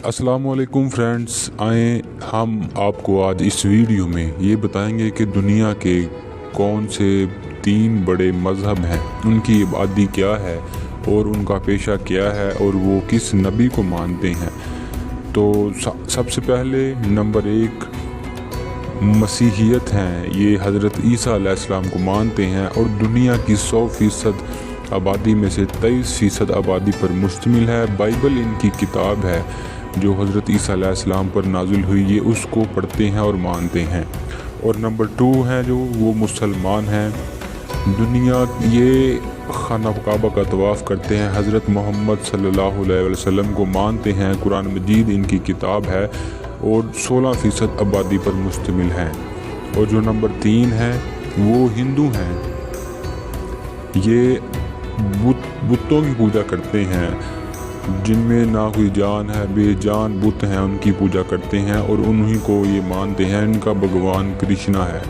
अस्सलाम वालेकुम फ्रेंड्स, आएँ हम आपको आज इस वीडियो में ये बताएंगे कि दुनिया के कौन से 3 बड़े मज़हब हैं, उनकी इबादत क्या है और उनका पेशा क्या है और वो किस नबी को मानते हैं। तो सबसे पहले नंबर 1 मसीहियत हैं। ये हज़रत ईसा अलैहिस्सलाम को मानते हैं और दुनिया की 100% आबादी में से 23% आबादी पर मुश्तमिल है। बाइबल इनकी किताब है जो हज़रत ईसा अलैहिस्सलाम पर नाज़िल हुई, ये उसको पढ़ते हैं और मानते हैं। और नंबर 2 हैं जो वो मुसलमान हैं। दुनिया ये खाना काबा का तवाफ़ करते हैं, हज़रत मोहम्मद सल्लल्लाहु अलैहि वसल्लम को मानते हैं, कुरान मजीद इनकी किताब है और 16% आबादी पर मुश्तमिल हैं। और जो नंबर 3 है वो हिंदू हैं। ये बुतों की पूजा करते हैं, जिनमें ना कोई जान है, बेजान बुत हैं, उनकी पूजा करते हैं और उन्हीं को ये मानते हैं। इनका भगवान कृष्णा है।